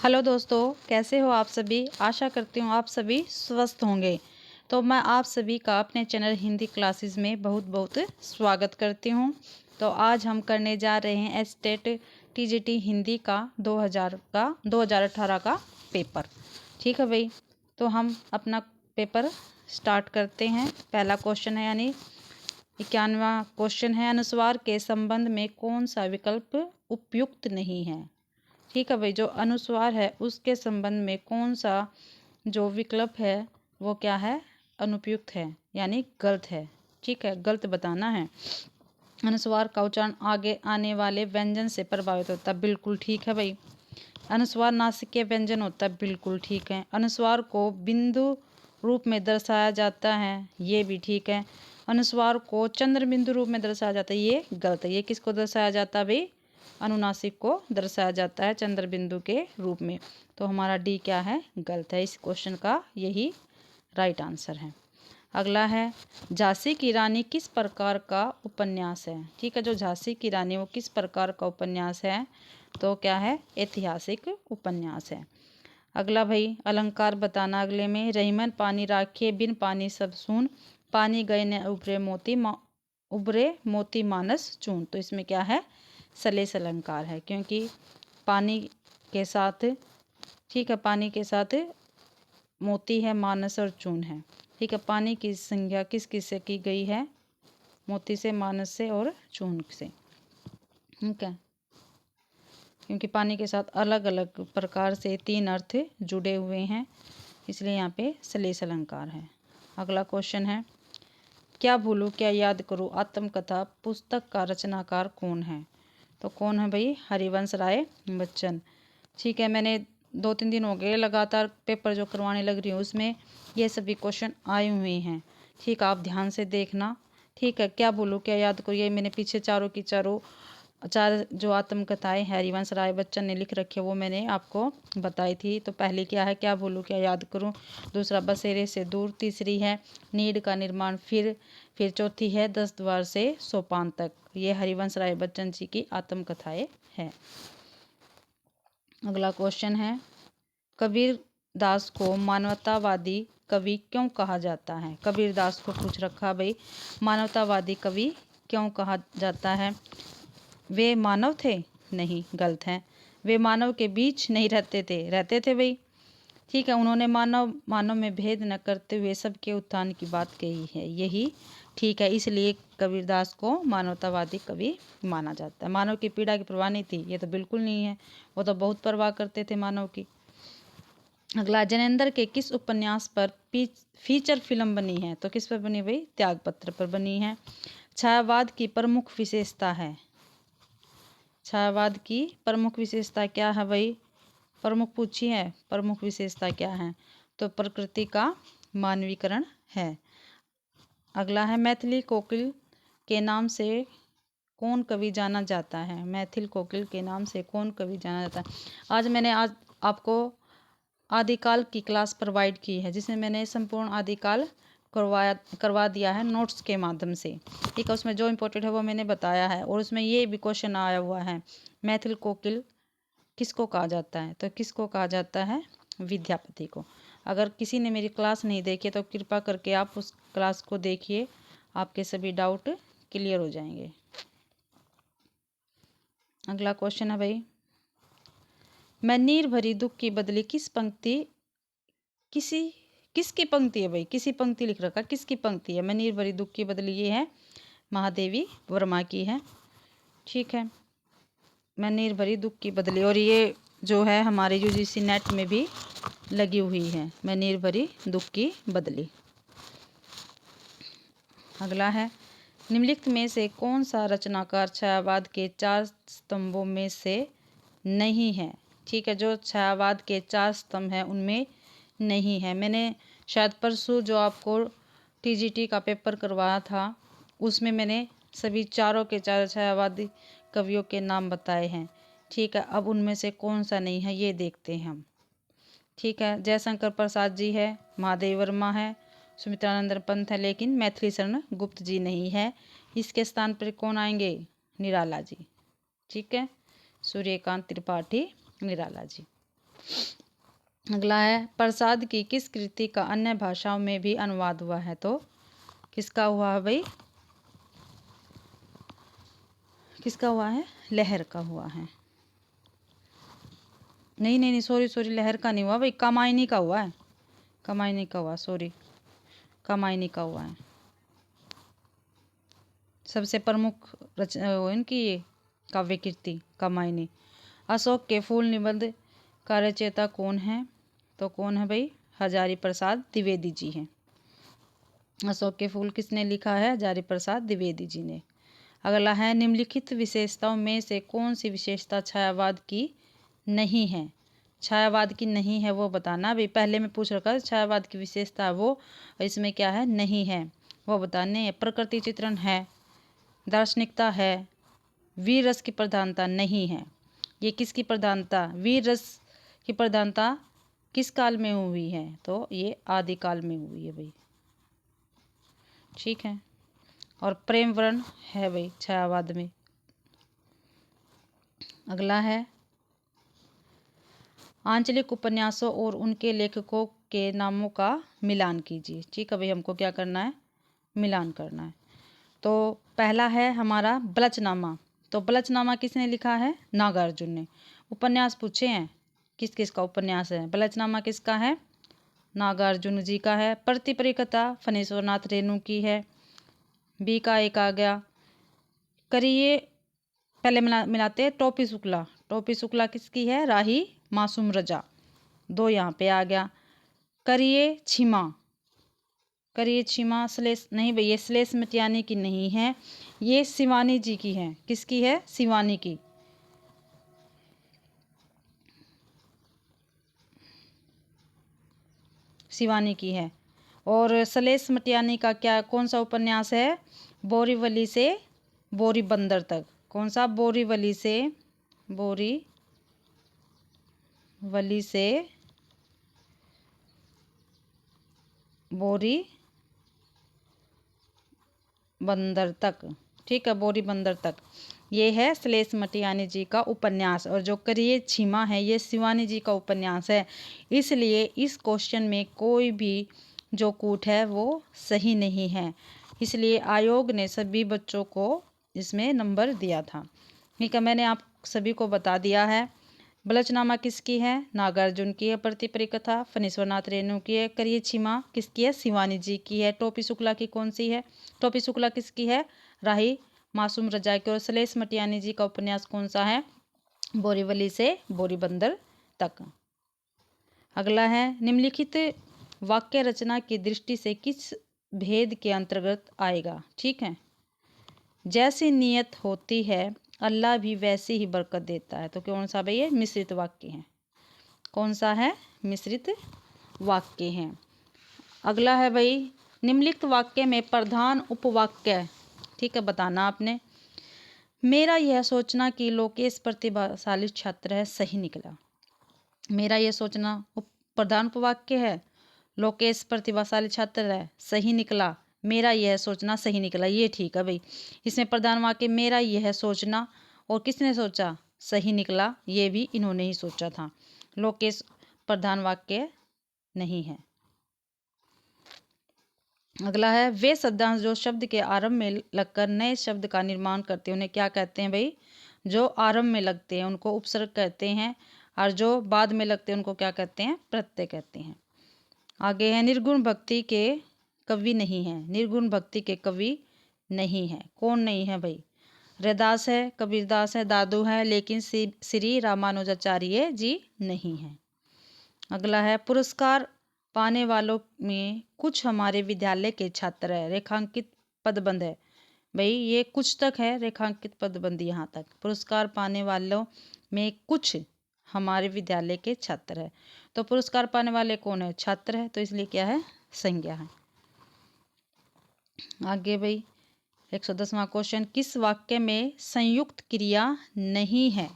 Hello दोस्तों, कैसे हो आप सभी। आशा करती हूँ आप सभी स्वस्थ होंगे। तो मैं आप सभी का अपने चैनल हिंदी क्लासेस में बहुत बहुत स्वागत करती हूँ। तो आज हम करने जा रहे हैं एस्टेट टीजीटी हिंदी का 2018 का पेपर। ठीक है भाई, तो हम अपना पेपर स्टार्ट करते हैं। पहला क्वेश्चन है यानी 91वां क्वेश्चन है, अनुस्वार के संबंध में कौन सा विकल्प उपयुक्त नहीं है। ठीक है भाई, जो अनुस्वार है उसके संबंध में कौन सा जो विकल्प है वो क्या है, अनुपयुक्त है यानी गलत है। ठीक है, गलत बताना है। अनुस्वार का उच्चारण आगे आने वाले व्यंजन से प्रभावित होता है, बिल्कुल ठीक है भाई। अनुस्वार नासिकीय व्यंजन होता है, बिल्कुल ठीक है। अनुस्वार को बिंदु रूप में दर्शाया जाता है, ये भी ठीक है। अनुस्वार को चंद्र बिंदु रूप में दर्शाया जाता है, ये गलत है। ये किसको दर्शाया जाता है भाई, अनुनासिक को दर्शाया जाता है चंद्र बिंदु के रूप में। तो हमारा डी क्या है, गलत है। इस क्वेश्चन का यही राइट आंसर है। अगला है, झांसी की रानी किस प्रकार का उपन्यास है। ठीक है, जो झांसी की रानी वो किस प्रकार का उपन्यास है, तो क्या है, ऐतिहासिक उपन्यास है। अगला भाई, अलंकार बताना। अगले में, रहीमन पानी राखे बिन पानी सब सून, पानी गए न उबरे मोती मानस चून। तो इसमें क्या है, सलेस अलंकार है, क्योंकि पानी के साथ, ठीक है, पानी के साथ मोती है, मानस और चून है। ठीक है, पानी की संज्ञा किस किस से की गई है, मोती से, मानस से और चून से। ठीक है, क्योंकि पानी के साथ अलग अलग प्रकार से तीन अर्थ जुड़े हुए हैं, इसलिए यहाँ पे सलेस अलंकार है। अगला क्वेश्चन है, क्या भूलूं क्या याद करूं आत्मकथा पुस्तक का रचनाकार कौन है। तो कौन है भाई, हरिवंश राय बच्चन। ठीक है, मैंने 2-3 दिन हो गए लगातार पेपर जो करवाने लग रही हूँ उसमें ये सभी क्वेश्चन आए हुए हैं। ठीक है, आप ध्यान से देखना। ठीक है, क्या बोलूँ क्या याद करूँ, ये मैंने पीछे चार जो आत्मकथाएं हरिवंश राय बच्चन ने लिख रखी है वो मैंने आपको बताई थी। तो पहली क्या है, क्या बोलूँ क्या याद करूँ। दूसरा, बसेरे से दूर। तीसरी है, नीड का निर्माण। फिर चौथी है, 10 द्वार से सोपान तक। ये हरिवंश राय बच्चन जी की आत्मकथाएं हैं। अगला क्वेश्चन है, कबीर दास को मानवतावादी कवि क्यों कहा जाता है। कबीर दास को पूछ रखा भाई, मानवतावादी कवि क्यों कहा जाता है। वे मानव थे, नहीं, गलत है। वे मानव के बीच नहीं रहते थे भाई। ठीक है, उन्होंने मानव में भेद न करते हुए सबके उत्थान की बात कही है, यही ठीक है। इसलिए कबीरदास को मानवतावादी कवि माना जाता है। मानव की पीड़ा की परवाह नहीं थी, ये तो बिल्कुल नहीं है, वो तो बहुत परवाह करते थे मानव की। अगला, जैनेंद्र के किस उपन्यास पर फीचर फिल्म बनी है। तो किस पर बनी भाई, त्यागपत्र पर बनी है। छायावाद की प्रमुख विशेषता है। छायावाद की प्रमुख विशेषता क्या है भाई, प्रमुख पूछी है, प्रमुख विशेषता क्या है, तो प्रकृति का मानवीकरण है। अगला है, मैथिली कोकिल के नाम से कौन कवि जाना जाता है। मैथिल कोकिल के नाम से कौन कवि जाना जाता है। आज आपको आदिकाल की क्लास प्रोवाइड की है, जिसमें मैंने संपूर्ण आदिकाल करवा दिया है नोट्स के माध्यम से। ठीक है, उसमें जो इम्पोर्टेंट है वो मैंने बताया है, और उसमें ये भी क्वेश्चन आया हुआ है, मैथिल कोकिल किसको कहा जाता है। तो किसको कहा जाता है, विद्यापति को। अगर किसी ने मेरी क्लास नहीं देखी तो कृपा करके आप उस क्लास को देखिए, आपके सभी डाउट क्लियर हो जाएंगे। अगला क्वेश्चन है भाई, मैं नीर भरी दुख की बदली किसकी पंक्ति है भाई, किसी पंक्ति लिख रखा, किसकी पंक्ति है। मैं नीर भरी दुख की बदली, ये है महादेवी वर्मा की है। ठीक है, मैं नीर भरी दुख की बदली, और ये जो है हमारे यूजीसी नेट में भी लगी हुई है, मैं नीर भरी दुख की बदली। अगला है, निम्नलिखित में से कौन सा रचनाकार छायावाद के 4 स्तंभों में से नहीं है। ठीक है, जो छायावाद के 4 स्तंभ हैं उनमें नहीं है। मैंने शायद परसों जो आपको टीजीटी का पेपर करवाया था उसमें मैंने सभी चारों के 4 छायावादी कवियों के नाम बताए हैं। ठीक है, अब उनमें से कौन सा नहीं है ये देखते हैं हम। ठीक है, जयशंकर प्रसाद जी है, महादेव वर्मा है, सुमित्रानंद पंत है, लेकिन मैथिली शरण गुप्त जी नहीं है। इसके स्थान पर कौन आएंगे, निराला जी। ठीक है, सूर्यकांत त्रिपाठी निराला जी। अगला है प्रसाद की किस कृति का अन्य भाषाओं में भी अनुवाद हुआ है? तो किसका हुआ है भाई? किसका हुआ है? लहर का हुआ है। नहीं नहीं नहीं, सॉरी, लहर का नहीं हुआ भाई, कामायनी का हुआ है। कामायनी का हुआ, सॉरी, कामायनी का हुआ है। सबसे प्रमुख इनकी ये काव्य कृति कामायनी। अशोक के फूल निबंध का रचयिता कौन है? तो कौन है भाई? हजारी प्रसाद द्विवेदी जी हैं। अशोक के फूल किसने लिखा है? हजारी प्रसाद द्विवेदी जी ने। अगला है निम्नलिखित विशेषताओं में से कौन सी विशेषता छायावाद की नहीं है? छायावाद की नहीं है वो बताना। भाई पहले में पूछ रखा छायावाद की विशेषता वो, इसमें क्या है? नहीं है, वो बताने। प्रकृति चित्रण है, दार्शनिकता है, वीर रस की प्रधानता नहीं है। ये किसकी प्रधानता? वीर रस की प्रधानता किस काल में हुई है? तो ये आदिकाल में हुई है भाई, ठीक है। और प्रेम वर्ण है भाई छायावाद में। अगला है आंचलिक उपन्यासों और उनके लेखकों के नामों का मिलान कीजिए। ठीक है भाई, हमको क्या करना है? मिलान करना है। तो पहला है हमारा बलचनामा। तो बलचनामा किसने लिखा है? नागार्जुन ने। उपन्यास पूछे हैं, किस किस का उपन्यास है? बलचनामा किसका है? नागार्जुन जी का है। प्रतिपरिकथा फणीश्वरनाथ रेणु की है। बी का एक आ गया। करिए, पहले मिलाते हैं टोपी शुक्ला। टोपी शुक्ला किसकी है? राही मासूम रजा, दो यहाँ पे आ गया। करिए छिमा, करिए छिमा श्लेष नहीं भैया, श्लेष मटियानी की नहीं है, ये शिवानी जी की है। किसकी है? शिवानी की। शिवानी की है। और श्लेष मटियानी का क्या, कौन सा उपन्यास है? बोरीवली से बोरी बंदर तक। कौन सा? बोरीवली से बोरी बंदर तक, ठीक है, बोरी बंदर तक। ये है श्लेष मटियानी जी का उपन्यास। और जो करिए छिमा है ये शिवानी जी का उपन्यास है। इसलिए इस क्वेश्चन में कोई भी जो कूट है वो सही नहीं है। इसलिए आयोग ने सभी बच्चों को इसमें नंबर दिया था। ठीक है, मैंने आप सभी को बता दिया है। बलचनामा किसकी है? नागार्जुन की है। प्रतिपरिकथा फणीश्वरनाथ रेणु की है। करिए छिमा किसकी है? शिवानी जी की है। टोपी शुक्ला की कौन सी है? टोपी शुक्ला किसकी है? राही मासूम रजा की। और श्लेष मटियानी जी का उपन्यास कौन सा है? बोरीवली से बोरी बंदर तक। अगला है निम्नलिखित वाक्य रचना की दृष्टि से किस भेद के अंतर्गत आएगा? ठीक है, जैसी नीयत होती है अल्लाह भी वैसी ही बरकत देता है। तो कौन सा भाई? ये मिश्रित वाक्य है। कौन सा है? मिश्रित वाक्य है। अगला है भाई निम्नलिखित वाक्य में प्रधान उपवाक्य, ठीक है, बताना आपने। मेरा यह सोचना कि लोकेश प्रतिभाशाली छात्र है सही निकला। मेरा यह सोचना प्रधान उपवाक्य है। लोकेश प्रतिभाशाली छात्र है सही निकला। मेरा यह सोचना सही निकला, ये ठीक है भाई। इसमें प्रधान वाक्य मेरा यह सोचना, और किसने सोचा? सही निकला, ये भी इन्होंने ही सोचा था। लोकेश प्रधान वाक्य नहीं है। अगला है वे शब्दांश जो शब्द के आरंभ में लगकर नए शब्द का निर्माण करते हैं उन्हें क्या कहते हैं भाई? जो आरंभ में लगते हैं उनको उपसर्ग कहते हैं, और जो बाद में लगते हैं उनको क्या कहते हैं? प्रत्यय कहते हैं। आगे है निर्गुण भक्ति के कवि नहीं है। निर्गुण भक्ति के कवि नहीं है। कौन नहीं है भाई? रैदास है, कबीरदास है, दादू है, लेकिन श्री रामानुजाचार्य जी नहीं है। अगला है पुरस्कार पाने वालों में कुछ हमारे विद्यालय के छात्र है। रेखांकित पदबंध है भाई, ये कुछ तक है, रेखांकित पदबंद यहाँ तक। पुरस्कार पाने वालों में कुछ हमारे विद्यालय के छात्र है। तो पुरस्कार पाने वाले कौन है? छात्र है, तो इसलिए क्या है? संज्ञा है। आगे भाई 110वां क्वेश्चन, किस वाक्य में संयुक्त क्रिया नहीं है?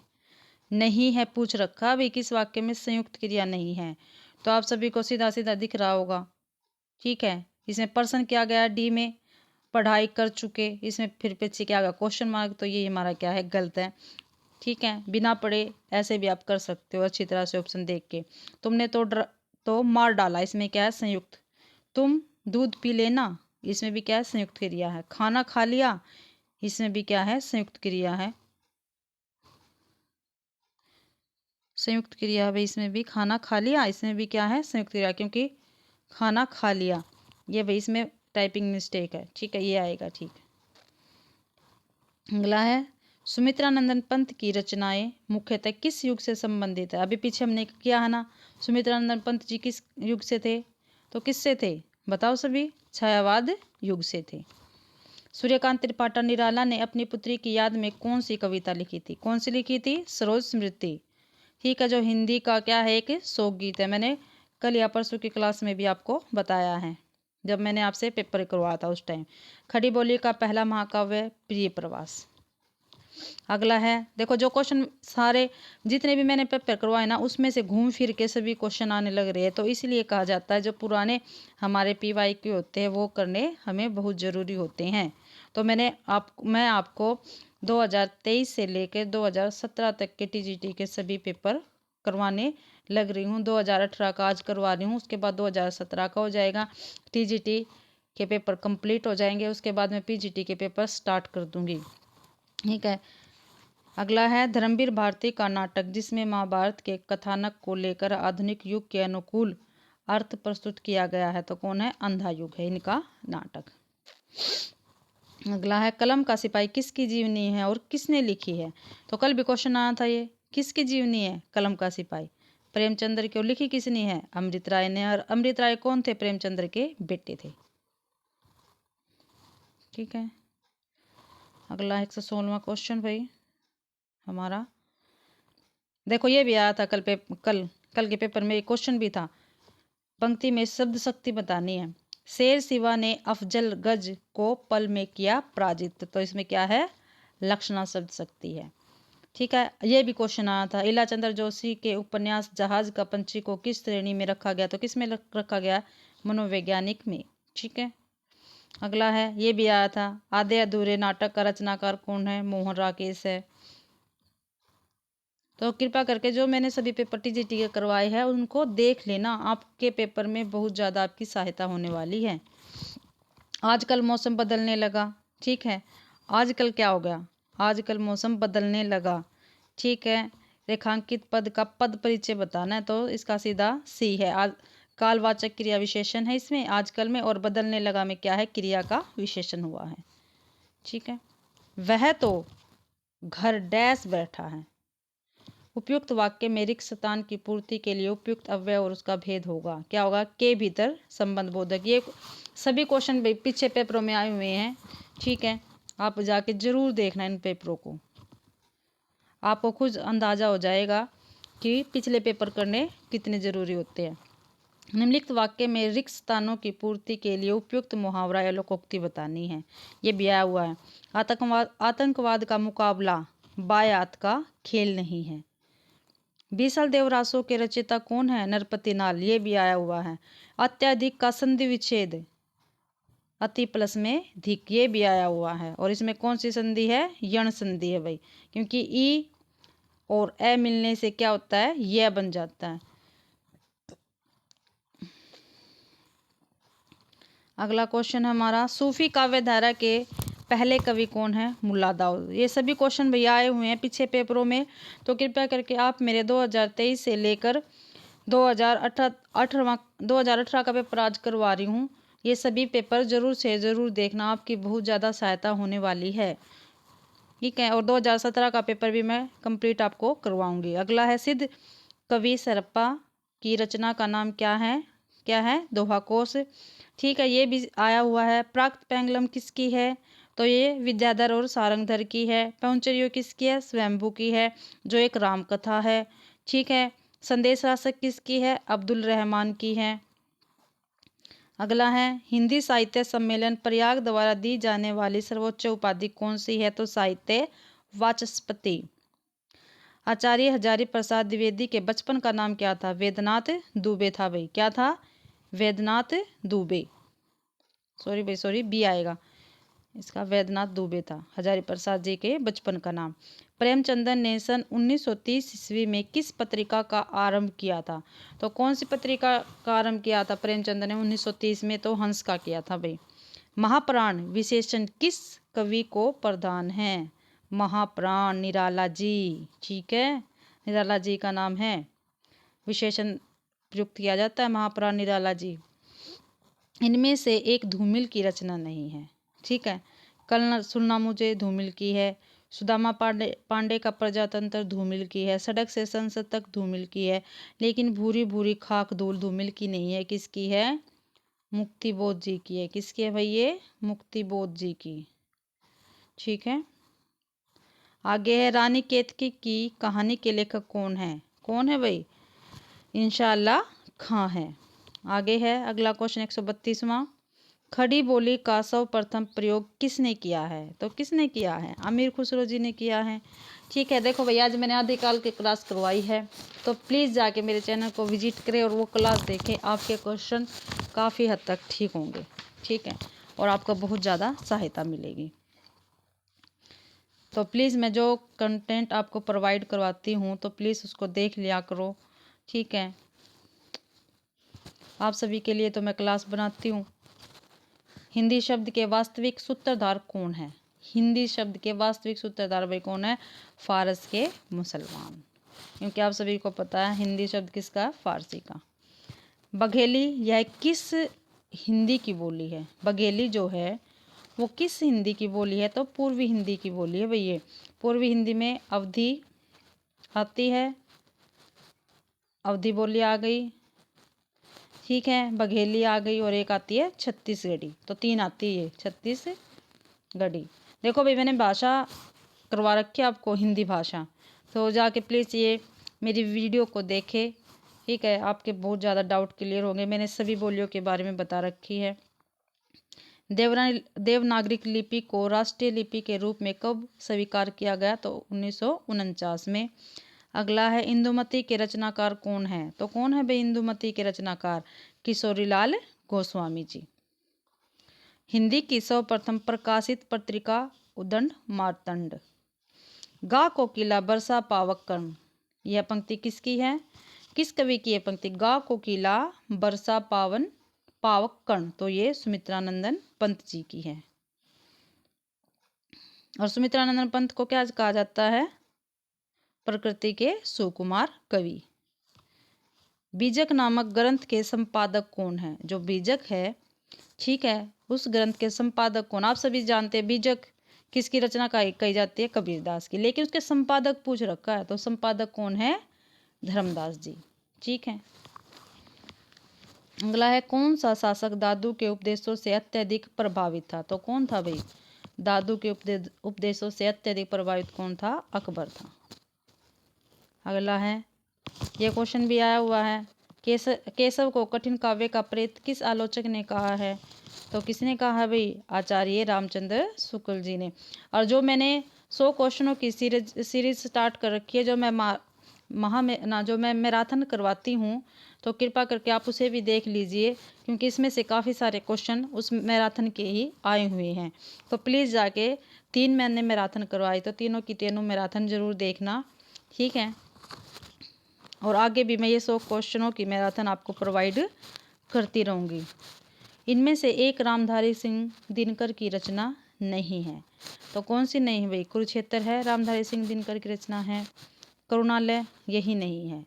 नहीं है पूछ रखा भाई, किस वाक्य में संयुक्त क्रिया नहीं है? तो आप सभी को सीधा सीधा दिख रहा होगा, ठीक है। इसमें पर्सन क्या गया? डी में पढ़ाई कर चुके। इसमें फिर पीछे क्या गया? क्वेश्चन मार्क, तो ये हमारा क्या है? गलत है। ठीक है, बिना पढ़े ऐसे भी आप कर सकते हो अच्छी तरह से ऑप्शन देख के। तुमने तो मार डाला, इसमें क्या है संयुक्त। तुम दूध पी लेना, इसमें भी क्या है संयुक्त क्रिया है। खाना खा लिया, इसमें भी क्या है संयुक्त क्रिया है। संयुक्त क्रिया भाई, इसमें भी खाना खा लिया, इसमें भी क्या है संयुक्त क्रिया, क्योंकि खाना खा लिया। ये भाई इसमें टाइपिंग मिस्टेक है, ठीक है, ये आएगा ठीक। अगला है सुमित्रानंदन पंत की रचनाएं मुख्यतः किस युग से संबंधित है। अभी पीछे हमने किया है ना, सुमित्रानंदन पंत जी किस युग से थे, तो किससे थे बताओ सभी, छायावाद युग से थे। सूर्यकांत त्रिपाठी निराला ने अपनी पुत्री की याद में कौन सी कविता लिखी थी, कौन सी लिखी थी, सरोज स्मृति। ठीक है, जो हिंदी का क्या है एक शोक गीत है। मैंने कल या परसों की क्लास में भी आपको बताया है, जब मैंने आपसे पेपर करवाया था उस टाइम। खड़ी बोली का पहला महाकाव्य प्रिय प्रवास। अगला है, देखो जो क्वेश्चन सारे जितने भी मैंने पेपर करवाए ना, उसमें से घूम फिर के सभी क्वेश्चन आने लग रहे हैं, तो इसलिए कहा जाता है जो पुराने हमारे PYQ होते हैं वो करने हमें बहुत ज़रूरी होते हैं। तो मैं आपको 2023 से लेकर 2017 तक के TGT के सभी पेपर करवाने लग रही हूँ। 2018 का आज करवा रही हूँ, उसके बाद 2017 का हो जाएगा। TGT के पेपर कंप्लीट हो जाएंगे, उसके बाद मैं PGT के पेपर स्टार्ट कर दूंगी। ठीक है, अगला है धर्मवीर भारती का नाटक जिसमें महाभारत के कथानक को लेकर आधुनिक युग के अनुकूल अर्थ प्रस्तुत किया गया है, तो कौन है, अंधा युग है इनका नाटक। अगला है कलम का सिपाही किसकी जीवनी है और किसने लिखी है। तो कल भी क्वेश्चन आया था, ये किसकी जीवनी है कलम का सिपाही, प्रेमचंद्र की, और लिखी किसने है, अमृत राय ने। और अमृत राय कौन थे, प्रेमचंद्र के बेटे थे। ठीक है, अगला 116वां क्वेश्चन भाई हमारा, देखो ये भी आया था कल के पेपर में एक क्वेश्चन भी था। पंक्ति में शब्द शक्ति बतानी है। शेर शिवा ने अफजल गज को पल में किया पराजित, तो इसमें क्या है, लक्षणा शब्द शक्ति है। ठीक है, ये भी क्वेश्चन आया था। इला चंद्र जोशी के उपन्यास जहाज का पंछी को किस श्रेणी में रखा गया, तो किस में रखा गया, मनोवैज्ञानिक में। ठीक है, अगला है, ये भी आया था, आधे अधूरे नाटक का रचनाकार कौन है, मोहन राकेश है। तो कृपया करके जो मैंने सभी पेपर TGT के करवाए हैं उनको देख लेना, आपके पेपर में बहुत ज़्यादा आपकी सहायता होने वाली है। आजकल मौसम बदलने लगा, ठीक है, आजकल क्या हो गया, आजकल मौसम बदलने लगा। ठीक है, रेखांकित पद का पद परिचय बताना है, तो इसका सीधा C है। आज कालवाचक क्रिया विशेषण है इसमें आजकल में, और बदलने लगा में क्या है, क्रिया का विशेषण हुआ है। ठीक है, वह तो घर डैश बैठा है। उपयुक्त वाक्य में रिक्त स्थान की पूर्ति के लिए उपयुक्त अव्यय और उसका भेद होगा, क्या होगा, के भीतर संबंध बोधक। ये सभी क्वेश्चन पीछे पेपरों में आए हुए हैं। ठीक है, आप जाके जरूर देखना इन पेपरों को, आपको खुद अंदाजा हो जाएगा कि पिछले पेपर करने कितने जरूरी होते हैं। निम्नलिखित वाक्य में रिक्त स्थानों की पूर्ति के लिए उपयुक्त मुहावरा या लोकोक्ति बतानी है। ये भी आया हुआ है, आतंकवाद का मुकाबला बायात का खेल नहीं है। बीसल देवरासों के रचयिता कौन है, नरपति नाल। ये भी आया हुआ है। अत्यधिक का संधि विच्छेद अति प्लस में धिक, ये भी आया हुआ है। और इसमें कौन सी संधि है, यण संधि है भाई, क्योंकि ई और ए मिलने से क्या होता है, यह बन जाता है। अगला क्वेश्चन हमारा, सूफी काव्य धारा के पहले कवि कौन है, मुल्ला दाऊद। ये सभी क्वेश्चन भैया आए हुए हैं पीछे पेपरों में, तो कृपया करके आप मेरे 2023 से लेकर 2018 का पेपर आज करवा रही हूँ, ये सभी पेपर जरूर से ज़रूर देखना, आपकी बहुत ज़्यादा सहायता होने वाली है। ठीक है, और 2017 का पेपर भी मैं कंप्लीट आपको करवाऊंगी। अगला है, सिद्ध कवि सरप्पा की रचना का नाम क्या है, दोहा कोश। ठीक है, ये भी आया हुआ है। प्राक्त पेंगलम किसकी है, तो ये विद्याधर और सारंगधर की है। पहुंचरियो किसकी है, स्वयंभू की है, जो एक राम कथा है। ठीक है, संदेश रासक किसकी है, अब्दुल रहमान की है। अगला है, हिंदी साहित्य सम्मेलन प्रयाग द्वारा दी जाने वाली सर्वोच्च उपाधि कौन सी है, तो साहित्य वाचस्पति। आचार्य हजारी प्रसाद द्विवेदी के बचपन का नाम क्या था, वेदनाथ दुबे था भाई, क्या था, वेदनाथ दुबे। सॉरी बी आएगा इसका, वेदनाथ दुबे था हजारी प्रसाद जी के बचपन का नाम। प्रेमचंद ने सन 1930 ईस्वी में किस पत्रिका का आरंभ किया था? तो कौन सी पत्रिका का आरंभ किया था प्रेमचंद ने 1930 में? तो हंस का किया था भाई। महाप्राण विशेषण किस कवि को प्रदान है? महाप्राण निराला जी, ठीक है, निराला जी का नाम है, विशेषण प्रयुक्त किया जाता है महाप्राण निराला जी। इनमें से एक धूमिल की रचना नहीं है, ठीक है। कल न सुनना मुझे धूमिल की है, सुदामा पांडे का प्रजातंत्र धूमिल की है, सड़क से संसद तक धूमिल की है, लेकिन भूरी भूरी खाक धूल धूमिल की नहीं है। किसकी है? मुक्तिबोध जी की है। किसकी है भाई? ये मुक्तिबोध जी की, ठीक है। आगे है रानी केतकी की कहानी के लेखक कौन है? कौन है भाई? इंशाअल्लाह खां है। आगे है अगला क्वेश्चन 132वां। खड़ी बोली का सर्वप्रथम प्रयोग किसने किया है? तो किसने किया है? अमीर खुसरो जी ने किया है, ठीक है। देखो भैया, आज मैंने आदिकाल की क्लास करवाई है, तो प्लीज़ जाके मेरे चैनल को विजिट करें और वो क्लास देखें। आपके क्वेश्चन काफ़ी हद तक ठीक होंगे, ठीक है, और आपको बहुत ज़्यादा सहायता मिलेगी। तो प्लीज़ मैं जो कंटेंट आपको प्रोवाइड करवाती हूँ तो प्लीज़ उसको देख लिया करो, ठीक है। आप सभी के लिए तो मैं क्लास बनाती हूँ। हिंदी शब्द के वास्तविक सूत्रधार कौन है? हिंदी शब्द के वास्तविक सूत्रधार भाई कौन है? फारस के मुसलमान, क्योंकि आप सभी को पता है हिंदी शब्द किसका? फारसी का। बघेली यह किस हिंदी की बोली है? बघेली जो है वो किस हिंदी की बोली है? तो पूर्वी हिंदी की बोली है भैया। पूर्वी हिंदी में अवधी आती है, अवधी बोली आ गई, ठीक है, बघेली आ गई, और एक आती है छत्तीसगढ़ी। तो 3 आती है छत्तीसगढ़ी। देखो भाई, मैंने भाषा करवा रखी है आपको, हिंदी भाषा, तो जाके प्लीज़ ये मेरी वीडियो को देखें, ठीक है। आपके बहुत ज़्यादा डाउट क्लियर होंगे। मैंने सभी बोलियों के बारे में बता रखी है। देवनागरिक लिपि को राष्ट्रीय लिपि के रूप में कब स्वीकार किया गया? तो 1949 में। अगला है इंदुमती के रचनाकार कौन है? तो कौन है भाई इंदुमती के रचनाकार? किशोरीलाल गोस्वामी जी। हिंदी की सर्वप्रथम प्रकाशित पत्रिका उदंड मार्तंड। गा कोकिला बरसा पावक कर्ण, यह पंक्ति किसकी है? किस कवि की है पंक्ति? गा कोकिला बरसा पावक कर्ण, तो ये सुमित्रानंदन पंत जी की है। और सुमित्रानंदन पंत को क्या कहा जाता है? प्रकृति के सुकुमार कवि। बीजक नामक ग्रंथ के संपादक कौन है? जो बीजक है, ठीक है, उस ग्रंथ के संपादक कौन? आप सभी जानते हैं बीजक किसकी रचना कही जाती है? कबीरदास की, लेकिन उसके संपादक पूछ रखा है, तो संपादक कौन है? धर्मदास जी, ठीक है। अगला है कौन सा शासक दादू के उपदेशों से अत्यधिक प्रभावित था? तो कौन था भाई? दादू के उपदेशों से अत्यधिक प्रभावित कौन था? अकबर था। अगला है, ये क्वेश्चन भी आया हुआ है, केशव को कठिन काव्य का प्रेत किस आलोचक ने कहा है? तो किसने कहा है भाई? आचार्य रामचंद्र शुक्ल जी ने। और जो मैंने 100 क्वेश्चनों की सीरीज स्टार्ट कर रखी है, जो मैं मैराथन करवाती हूँ, तो कृपा करके आप उसे भी देख लीजिए, क्योंकि इसमें से काफ़ी सारे क्वेश्चन उस मैराथन के ही आए हुए हैं। तो प्लीज़ जाके 3 मैंने मैराथन करवाई, तो तीनों की तीनों मैराथन ज़रूर देखना, ठीक है। और आगे भी मैं ये 100 क्वेश्चनों की मैराथन आपको प्रोवाइड करती रहूँगी। इनमें से एक रामधारी सिंह दिनकर की रचना नहीं है, तो कौन सी नहीं है भाई? कुरुक्षेत्र है, रामधारी सिंह दिनकर की रचना है। करुणालय, यही नहीं है,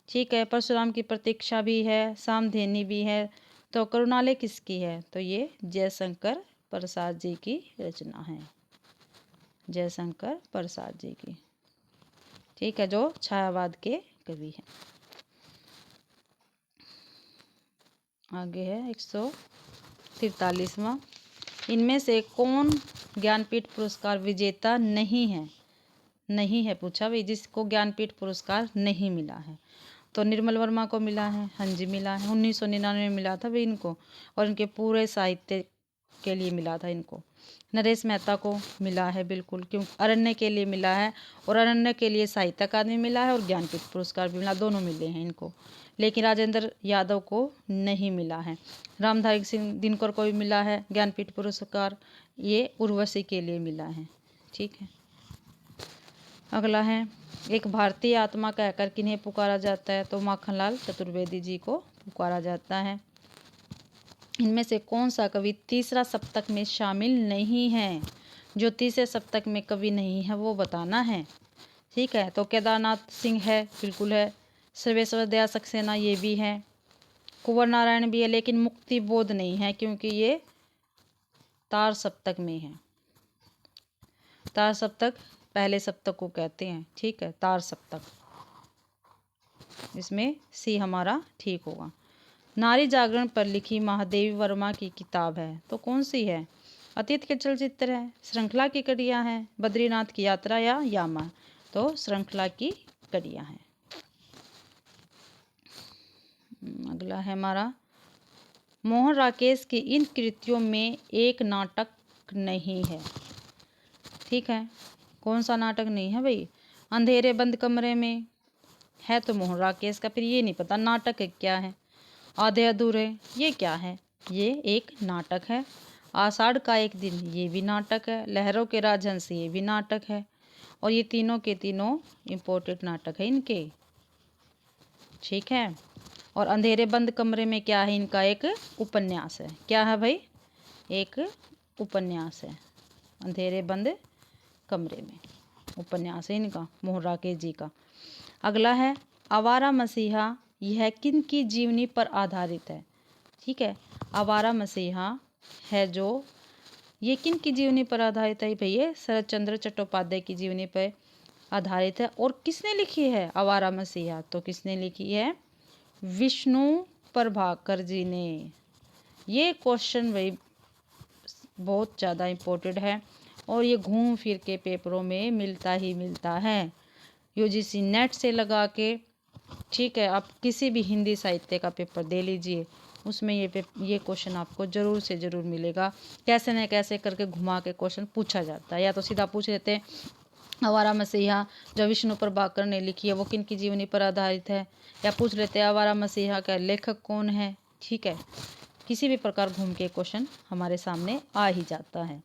ठीक है। परशुराम की प्रतीक्षा भी है, सामधेनी भी है, तो करुणालय किसकी है? तो ये जयशंकर प्रसाद जी की रचना है, जयशंकर प्रसाद जी की, ठीक है, जो छायावाद के कवि हैं। आगे है 143वां। इनमें से कौन ज्ञानपीठ पुरस्कार विजेता नहीं है? नहीं है पूछा भाई, जिसको ज्ञानपीठ पुरस्कार नहीं मिला है। तो निर्मल वर्मा को मिला है, हाँ जी मिला है, 1999 में मिला था भाई इनको, और इनके पूरे साहित्य के लिए मिला था इनको। नरेश मेहता को मिला है, बिल्कुल, क्यों? अरण्य के लिए मिला है, और अरण्य के लिए साहित्य अकादमी मिला है, और ज्ञानपीठ पुरस्कार भी मिला, दोनों मिले हैं इनको। लेकिन राजेंद्र यादव को नहीं मिला है। रामधारी सिंह दिनकर को भी मिला है ज्ञानपीठ पुरस्कार, ये उर्वशी के लिए मिला है, ठीक है। अगला है, एक भारतीय आत्मा कहकर किन्हें पुकारा जाता है? तो माखनलाल चतुर्वेदी जी को पुकारा जाता है। इनमें से कौन सा कवि तीसरा सप्तक में शामिल नहीं है? जो तीसरे सप्तक में कवि नहीं है वो बताना है। ठीक है, तो केदारनाथ सिंह है, बिल्कुल है। सर्वेश्वर दयाल सक्सेना ये भी है। कुंवर नारायण भी है, लेकिन मुक्ति बोध नहीं है क्योंकि ये तार सप्तक में है। तार सप्तक पहले सप्तक को कहते हैं। ठीक है, तार सप्तक, इसमें सी हमारा ठीक होगा। नारी जागरण पर लिखी महादेवी वर्मा की किताब है, तो कौन सी है? अतीत के चलचित्र है, श्रृंखला की कड़ियाँ हैं, बद्रीनाथ की यात्रा या यामा? तो श्रृंखला की कड़ियाँ हैं। अगला है हमारा, मोहन राकेश की इन कृतियों में एक नाटक नहीं है। ठीक है, कौन सा नाटक नहीं है भाई? अंधेरे बंद कमरे में है तो मोहन राकेश का, फिर ये नहीं पता नाटक क्या है। आधे अधूरे ये क्या है? ये एक नाटक है। आषाढ़ का एक दिन ये भी नाटक है। लहरों के राजहंस ये भी नाटक है। और ये तीनों के तीनों इम्पोर्टेंट नाटक है इनके। ठीक है, और अंधेरे बंद कमरे में क्या है? इनका एक उपन्यास है। क्या है भाई? एक उपन्यास है। अंधेरे बंद कमरे में उपन्यास है इनका, मोहन राकेश जी का। अगला है, आवारा मसीहा यह किन की जीवनी पर आधारित है? ठीक है, आवारा मसीहा है जो, ये किन की जीवनी पर आधारित है भैया? शरत चंद्र चट्टोपाध्याय की जीवनी पर आधारित है। और किसने लिखी है आवारा मसीहा? तो किसने लिखी है? विष्णु प्रभाकर जी ने। ये क्वेश्चन भाई बहुत ज़्यादा इम्पोर्टेंट है और ये घूम फिर के पेपरों में मिलता ही मिलता है। यूजीसी नेट से लगा के, ठीक है, आप किसी भी हिंदी साहित्य का पेपर दे लीजिए, उसमें ये क्वेश्चन आपको ज़रूर से ज़रूर मिलेगा। कैसे न कैसे करके घुमा के क्वेश्चन पूछा जाता है। या तो सीधा पूछ लेते हैं आवारा मसीहा जो विष्णु प्रभाकर ने लिखी है वो किन की जीवनी पर आधारित है, या पूछ लेते हैं आवारा मसीहा का लेखक कौन है। ठीक है, किसी भी प्रकार घूम के क्वेश्चन हमारे सामने आ ही जाता है।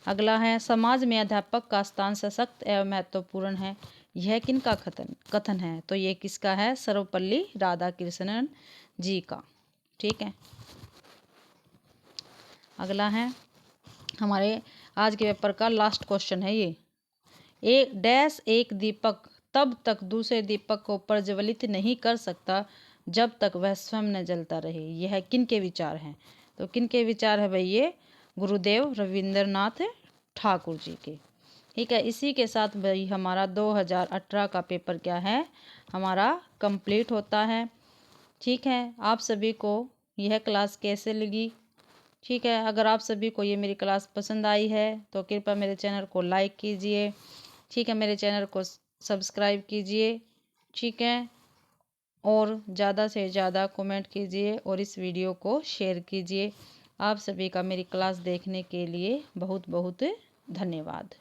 अगला है, समाज में अध्यापक का स्थान सशक्त एवं महत्वपूर्ण है, यह किनका कथन है? तो ये किसका है? सर्वपल्ली राधाकृष्णन जी का। ठीक है, अगला है हमारे आज के पेपर का लास्ट क्वेश्चन है ये, एक दीपक तब तक दूसरे दीपक को प्रज्वलित नहीं कर सकता जब तक वह स्वयं न जलता रहे, यह किन के विचार हैं? तो किन के विचार है भाई? ये गुरुदेव रविंद्रनाथ ठाकुर जी के। ठीक है, इसी के साथ भाई हमारा 2018 का पेपर क्या है हमारा कंप्लीट होता है। ठीक है, आप सभी को यह क्लास कैसे लगी? ठीक है, अगर आप सभी को ये मेरी क्लास पसंद आई है तो कृपया मेरे चैनल को लाइक कीजिए। ठीक है, मेरे चैनल को सब्सक्राइब कीजिए। ठीक है, और ज़्यादा से ज़्यादा कमेंट कीजिए और इस वीडियो को शेयर कीजिए। आप सभी का मेरी क्लास देखने के लिए बहुत बहुत धन्यवाद।